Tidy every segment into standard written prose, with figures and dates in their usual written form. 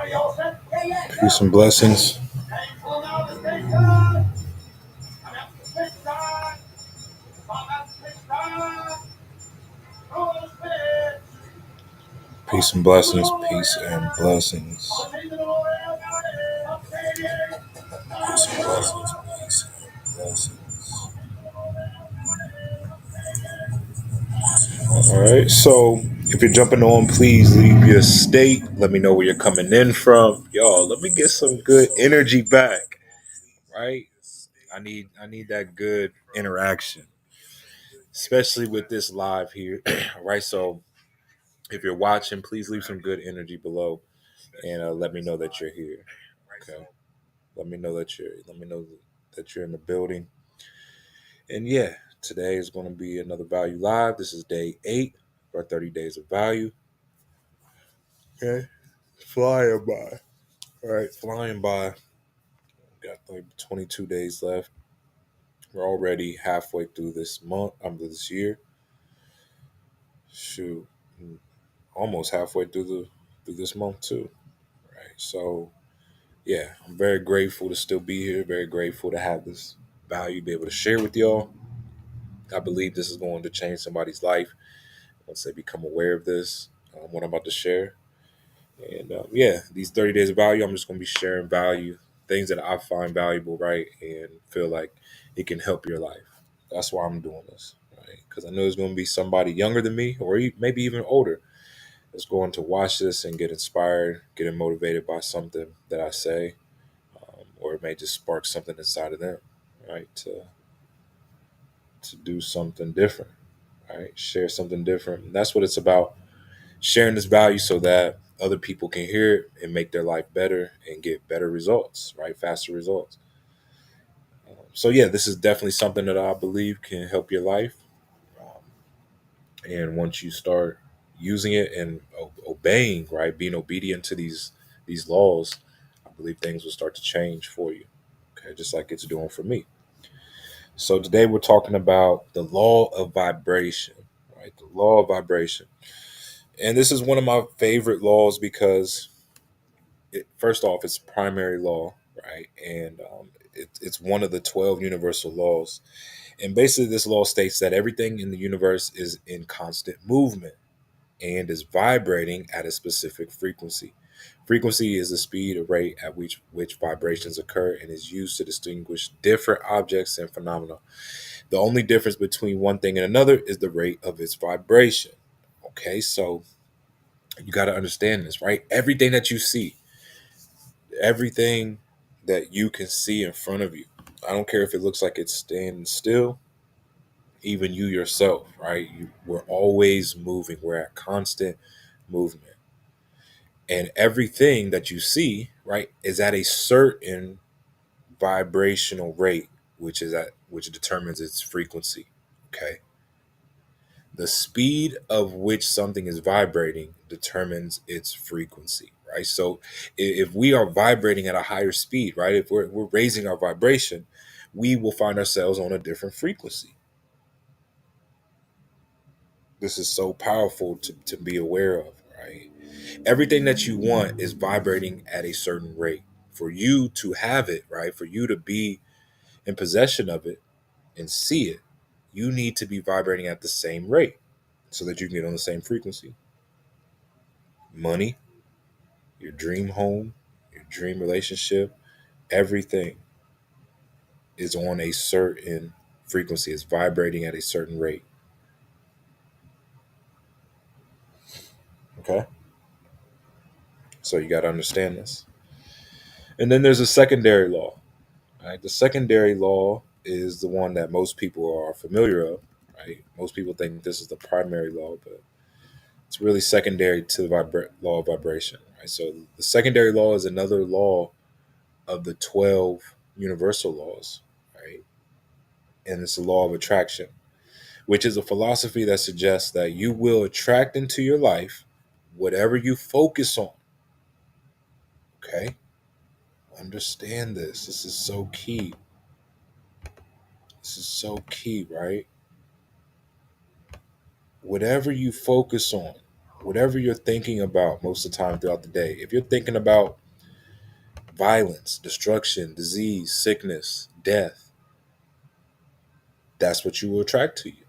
Peace and blessings. Peace and blessings. Peace and blessings. Peace and blessings. Peace and blessings. All right. So if you're jumping on, please leave your state. Let me know where you're coming in from. Y'all, let me get some good energy back. Right? I need that good interaction, especially with this live here. All right. So if you're watching, please leave some good energy below and let me know that you're here. Okay. Let me know that you're in the building. And yeah, today is going to be another Value Live. This is day 8 of our 30 days of value. Okay. Flying by. All right, flying by. Got like 22 days left. We're already halfway through this month, this year. Shoot, almost halfway through this month too. Right. So yeah, I'm very grateful to still be here. Very grateful to have this value, be able to share with y'all. I believe this is going to change somebody's life once they become aware of this, what I'm about to share. And yeah, these 30 days of value, I'm just going to be sharing value, things that I find valuable, right? And feel like it can help your life. That's why I'm doing this, right? Because I know there's going to be somebody younger than me or maybe even older that's going to watch this and get inspired, get motivated by something that I say, or it may just spark something inside of them, right? To do something different, right? Share something different. And that's what it's about, sharing this value so that other people can hear it and make their life better and get better results, right? Faster results. So yeah, this is definitely something that I believe can help your life. Um, and once you start using it and obeying, right, being obedient to these laws, I believe things will start to change for you. Okay, just like it's doing for me. So today we're talking about the law of vibration, right? The law of vibration. And this is one of my favorite laws because first off, it's primary law, right? And it's one of the 12 universal laws. And basically, this law states that everything in the universe is in constant movement and is vibrating at a specific frequency. Frequency is the speed or rate at which vibrations occur and is used to distinguish different objects and phenomena. The only difference between one thing and another is the rate of its vibration. Okay, so you got to understand this, right? Everything that you can see in front of you. I don't care if it looks like it's standing still, even you yourself, right? We're always moving. We're at constant movement. And everything that you see, right, is at a certain vibrational rate, which determines its frequency. Okay. The speed of which something is vibrating determines its frequency, right? So if we are vibrating at a higher speed, right, if we're raising our vibration, we will find ourselves on a different frequency. This is so powerful to be aware of, right? Everything that you want is vibrating at a certain rate. For you to have it, right, for you to be in possession of it and see it, you need to be vibrating at the same rate so that you can get on the same frequency. Money, your dream home, your dream relationship, everything is on a certain frequency, it's vibrating at a certain rate. Okay? So you got to understand this. And then there's a secondary law. Right? The secondary law is the one that most people are familiar of. Right? Most people think this is the primary law, but it's really secondary to the law of vibration. Right? So the secondary law is another law of the 12 universal laws. Right? And it's the law of attraction, which is a philosophy that suggests that you will attract into your life whatever you focus on. Okay? Understand this. This is so key. This is so key, right? Whatever you focus on. whatever you're thinking about most of the time throughout the day, if you're thinking about violence, destruction, disease, sickness, death, that's what you will attract to you.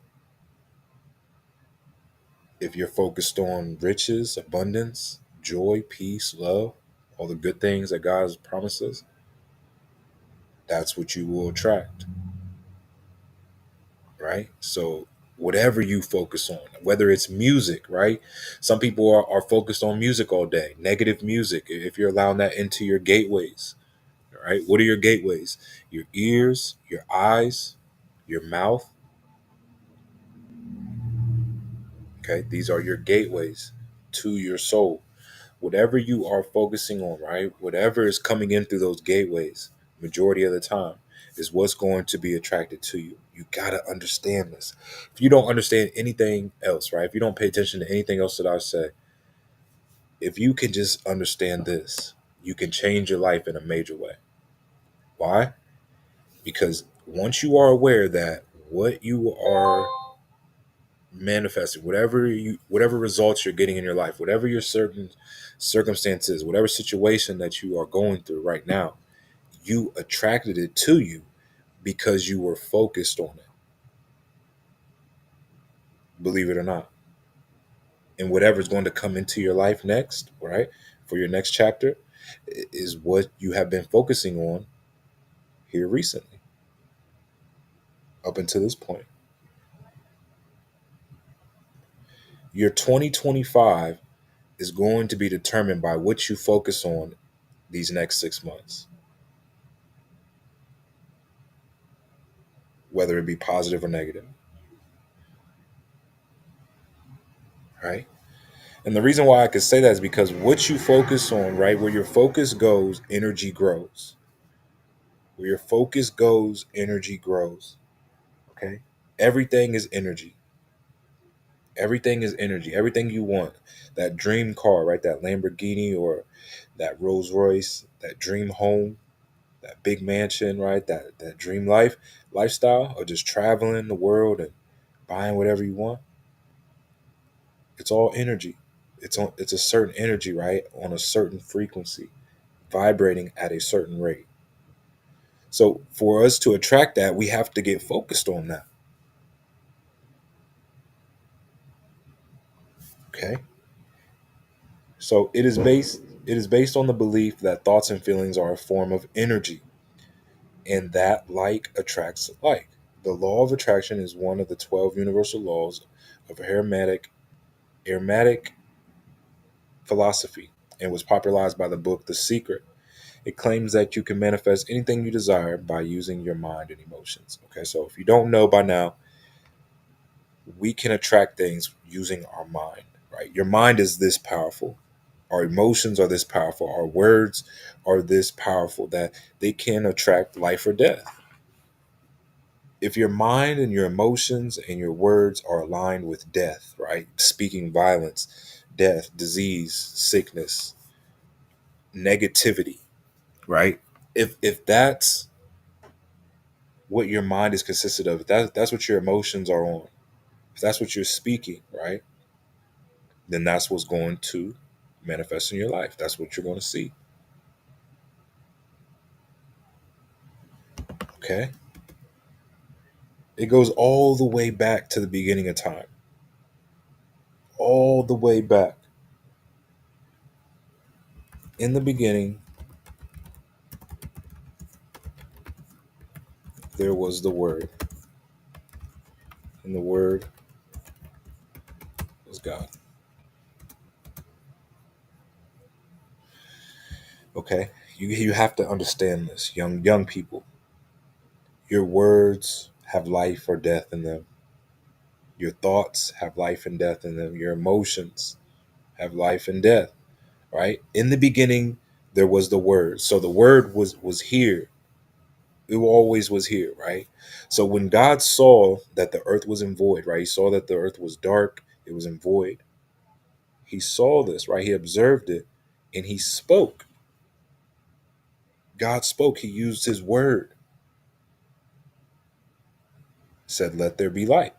If you're focused on riches, abundance, joy, peace, love, all the good things that God has promised us, that's what you will attract, right? So, whatever you focus on, whether it's music, right? Some people are focused on music all day, negative music, if you're allowing that into your gateways, right? What are your gateways? Your ears, your eyes, your mouth. Okay, these are your gateways to your soul. Whatever you are focusing on, right? Whatever is coming in through those gateways, majority of the time, is what's going to be attracted to you. You got to understand this. If you don't understand anything else, right? If you don't pay attention to anything else that I say, if you can just understand this, you can change your life in a major way. Why? Because once you are aware that what you are manifesting, whatever results you're getting in your life, whatever your certain circumstances, whatever situation that you are going through right now, you attracted it to you because you were focused on it, believe it or not. And whatever's going to come into your life next, right, for your next chapter, is what you have been focusing on here recently, up until this point. Your 2025 is going to be determined by what you focus on these next 6 months, whether it be positive or negative, right? And the reason why I could say that is because what you focus on, right, where your focus goes, energy grows. Where your focus goes, energy grows. Okay? Everything is energy. Everything is energy. Everything you want. That dream car, right? That Lamborghini or that Rolls Royce, that dream home, that big mansion, right? That dream lifestyle, or just traveling the world and buying whatever you want. It's all energy. It's a certain energy, right? On a certain frequency, vibrating at a certain rate. So for us to attract that, we have to get focused on that. Okay. So it is based on the belief that thoughts and feelings are a form of energy, and that like attracts like. The law of attraction is one of the 12 universal laws of Hermetic philosophy and was popularized by the book The Secret. It claims that you can manifest anything you desire by using your mind and emotions. Okay, so if you don't know by now, we can attract things using our mind, right? Your mind is this powerful. Our emotions are this powerful. Our words are this powerful that they can attract life or death. If your mind and your emotions and your words are aligned with death, right? Speaking violence, death, disease, sickness, negativity, right? If that's what your mind is consisted of, that's what your emotions are on, if that's what you're speaking, right, then that's what's going to manifest in your life. That's what you're going to see. Okay. It goes all the way back to the beginning of time. All the way back. In the beginning, there was the Word, and the Word was God. Okay. You have to understand this, young people. Your words have life or death in them. Your thoughts have life and death in them. Your emotions have life and death, right? In the beginning, there was the Word. So the Word was here. It always was here, right? So when God saw that the earth was in void, right? He saw that the earth was dark, it was in void. He saw this, right? He observed it and he spoke. God spoke. He used his word. Said, "Let there be light."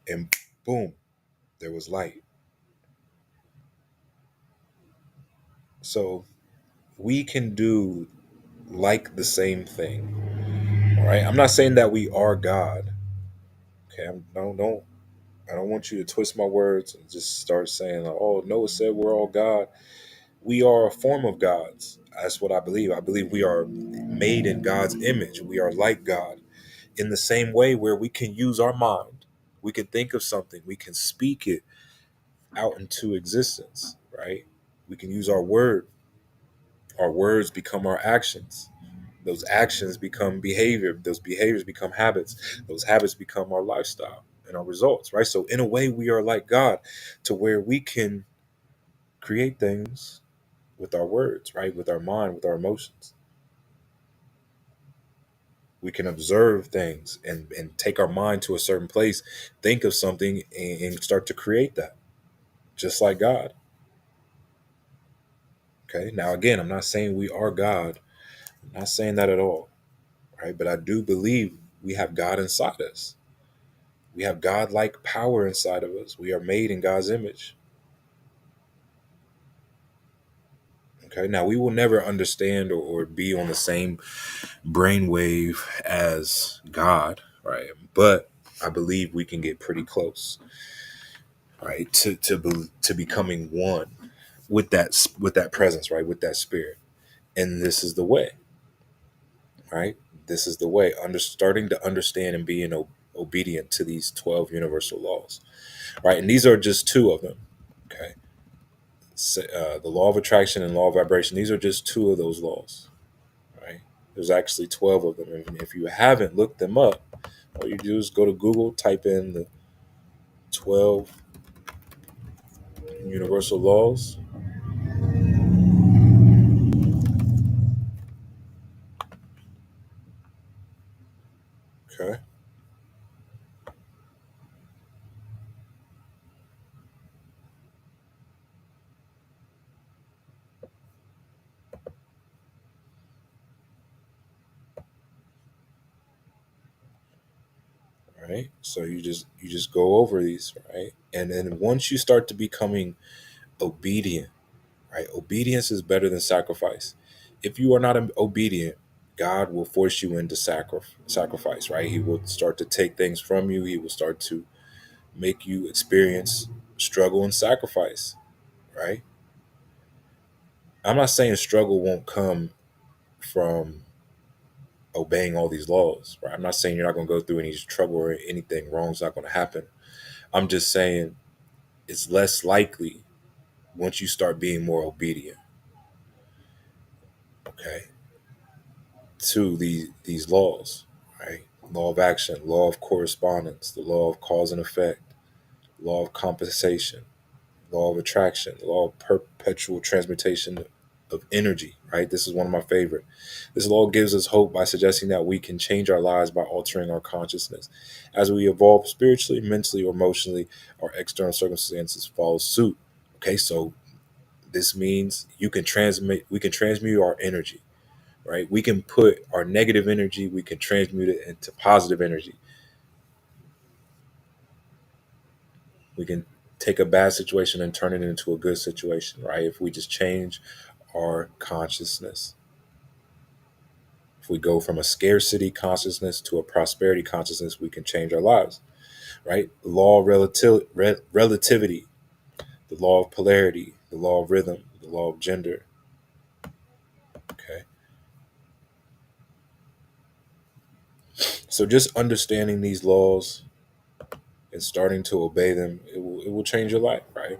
And boom, there was light. So we can do like the same thing. All right. I'm not saying that we are God. Okay. I don't want you to twist my words and just start saying, like, "Oh, Noah said we're all God." We are a form of God's. That's what I believe. I believe we are made in God's image. We are like God in the same way where we can use our mind. We can think of something. We can speak it out into existence, right? We can use our word. Our words become our actions. Those actions become behavior. Those behaviors become habits. Those habits become our lifestyle and our results, right? So, in a way, we are like God to where we can create things with our words, right? With our mind, with our emotions. We can observe things and take our mind to a certain place, think of something, and start to create that, just like God. Okay. Now, again, I'm not saying we are God. I'm not saying that at all, right? But I do believe we have God inside us. We have God-like power inside of us. We are made in God's image. Okay. Now, we will never understand or be on the same brainwave as God, right? But I believe we can get pretty close, right? To becoming one with that presence, right? With that spirit. And this is the way, right? This is the way. Starting to understand and being obedient to these 12 universal laws, right? And these are just two of them. Okay. So, the law of attraction and law of vibration, these are just two of those laws, right? There's actually 12 of them. And if you haven't looked them up, all you do is go to Google, type in the 12 universal laws. Okay. Right. So you just go over these, right? And then once you start to becoming obedient, right? Obedience is better than sacrifice. If you are not obedient, God will force you into sacrifice, right? He will start to take things from you. He will start to make you experience struggle and sacrifice, right? I'm not saying struggle won't come from obeying all these laws, right? I'm not saying you're not going to go through any trouble or anything wrong's not going to happen. I'm just saying it's less likely once you start being more obedient, okay, to these laws, right? Law of action, law of correspondence, the law of cause and effect, law of compensation, law of attraction, law of perpetual transmutation of energy, right? This is one of my favorite. This law gives us hope by suggesting that we can change our lives by altering our consciousness. As we evolve spiritually, mentally, or emotionally, our external circumstances follow suit. Okay, so this means we can transmute our energy, right? We can put our negative energy, we can transmute it into positive energy. We can take a bad situation and turn it into a good situation, right? If we just change our consciousness. If we go from a scarcity consciousness to a prosperity consciousness, we can change our lives, right? Law of relativity, the law of polarity, the law of rhythm, the law of gender. Okay. So just understanding these laws and starting to obey them, it will change your life, right?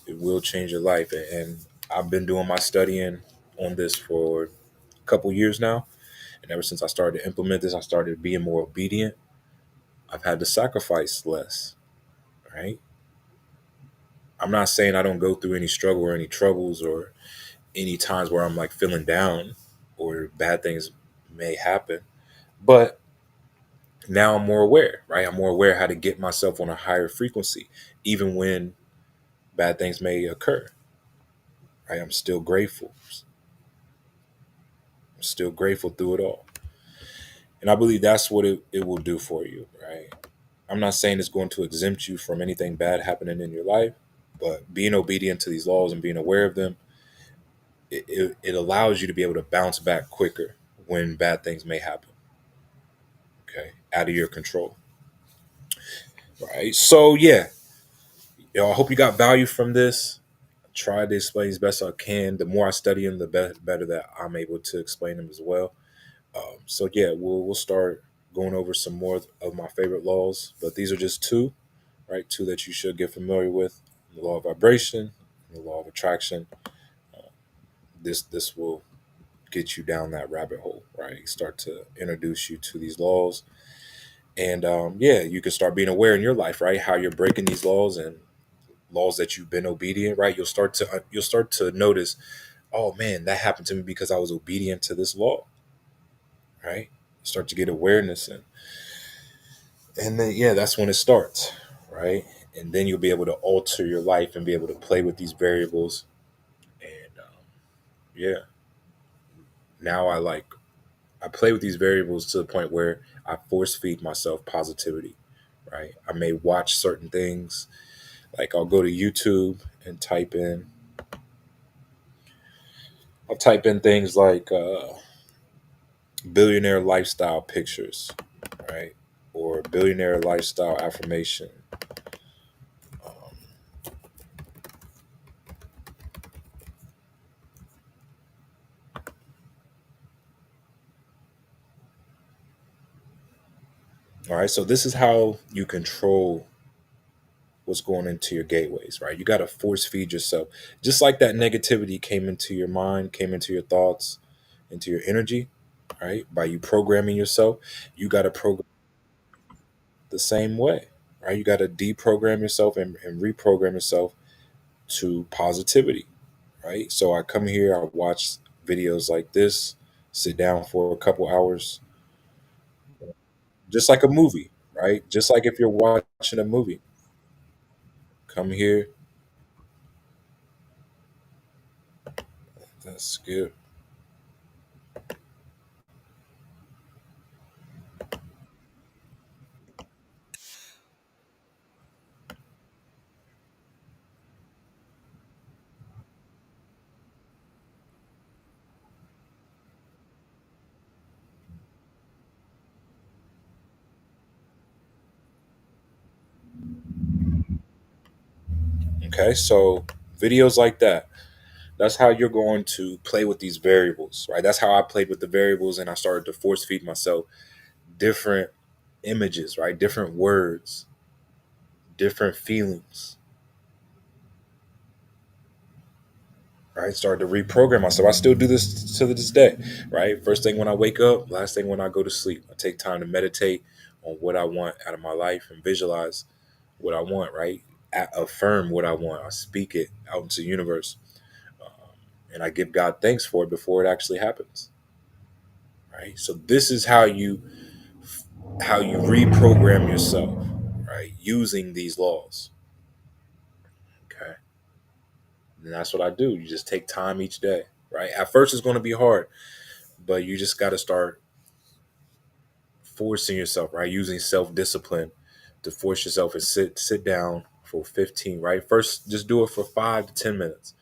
It will change your life. And I've been doing my studying on this for a couple years now. And ever since I started to implement this, I started being more obedient. I've had to sacrifice less, right? I'm not saying I don't go through any struggle or any troubles or any times where I'm like feeling down or bad things may happen. But now I'm more aware, right? I'm more aware how to get myself on a higher frequency, even when bad things may occur, right? I'm still grateful. I'm still grateful through it all. And I believe that's what it will do for you, right? I'm not saying it's going to exempt you from anything bad happening in your life, but being obedient to these laws and being aware of them, it allows you to be able to bounce back quicker when bad things may happen. Okay, out of your control. Right. So yeah, I hope you got value from this. Try to explain as best I can. The more I study them, the better that I'm able to explain them as well. So yeah, we'll start going over some more of my favorite laws, but these are just two, right? Two that you should get familiar with: the law of vibration, and the law of attraction. This will get you down that rabbit hole, right? Start to introduce you to these laws, and yeah, you can start being aware in your life, right? How you're breaking these laws and laws that you've been obedient, right? You'll start to notice, oh man, that happened to me because I was obedient to this law, right? Start to get awareness and then yeah, that's when it starts, right? And then you'll be able to alter your life and be able to play with these variables. And yeah, now I play with these variables to the point where I force feed myself positivity, right? I may watch certain things, like I'll go to YouTube and I'll type in things like billionaire lifestyle pictures, right? Or billionaire lifestyle affirmation. All right, so this is how you control what's going into your gateways, right? You got to force feed yourself. Just like that negativity came into your mind, came into your thoughts, into your energy, right? By you programming yourself, you got to program the same way, right? You got to deprogram yourself and reprogram yourself to positivity, right? So I come here, I watch videos like this, sit down for a couple hours, just like a movie, right? Just like if you're watching a movie, come here, that's good. Okay, so videos like that, that's how you're going to play with these variables, right? That's how I played with the variables and I started to force feed myself different images, right? Different words, different feelings, right? Started to reprogram myself. I still do this to this day, right? First thing when I wake up, last thing when I go to sleep. I take time to meditate on what I want out of my life and visualize what I want, right? Affirm what I want. I speak it out into the universe. And I give God thanks for it before it actually happens, right? So this is how you reprogram yourself, right? Using these laws. Okay. And that's what I do. You just take time each day, right? At first it's going to be hard, but you just got to start forcing yourself, right? Using self-discipline to force yourself and sit down for 15, right? First just do it for 5 to 10 minutes.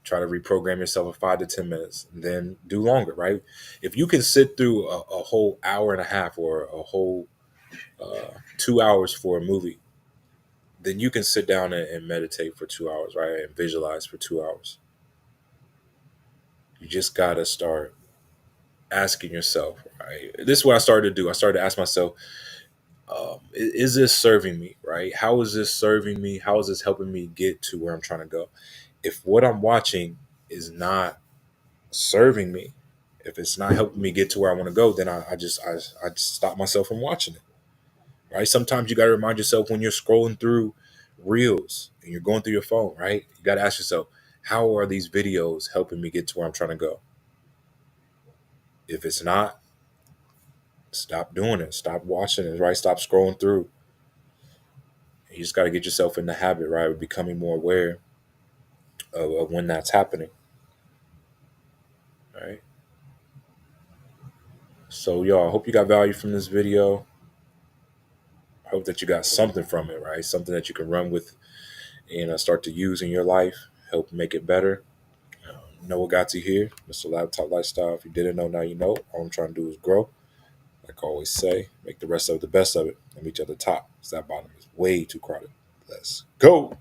Try to reprogram yourself for 5 to 10 minutes, and then do longer, right? If you can sit through a whole hour and a half or a whole 2 hours for a movie, then you can sit down and meditate for 2 hours, right? And visualize for 2 hours. You just got to start asking yourself, right? This is what I started to do. I started to ask myself, is this serving me, right? How is this serving me? How is this helping me get to where I'm trying to go? If what I'm watching is not serving me, if it's not helping me get to where I want to go, then I just stop myself from watching it, right? Sometimes you got to remind yourself when you're scrolling through reels and you're going through your phone, right? You got to ask yourself, how are these videos helping me get to where I'm trying to go? If it's not, stop doing it. Stop watching it, right? Stop scrolling through. You just got to get yourself in the habit, right, of becoming more aware of when that's happening, right? So, y'all, I hope you got value from this video. I hope that you got something from it, right? Something that you can run with and start to use in your life, help make it better. You know what got you here, Mr. Laptop Lifestyle. If you didn't know, now you know. All I'm trying to do is grow. Like I always say, make the rest of it the best of it and reach at the top. Because that bottom is way too crowded. Let's go.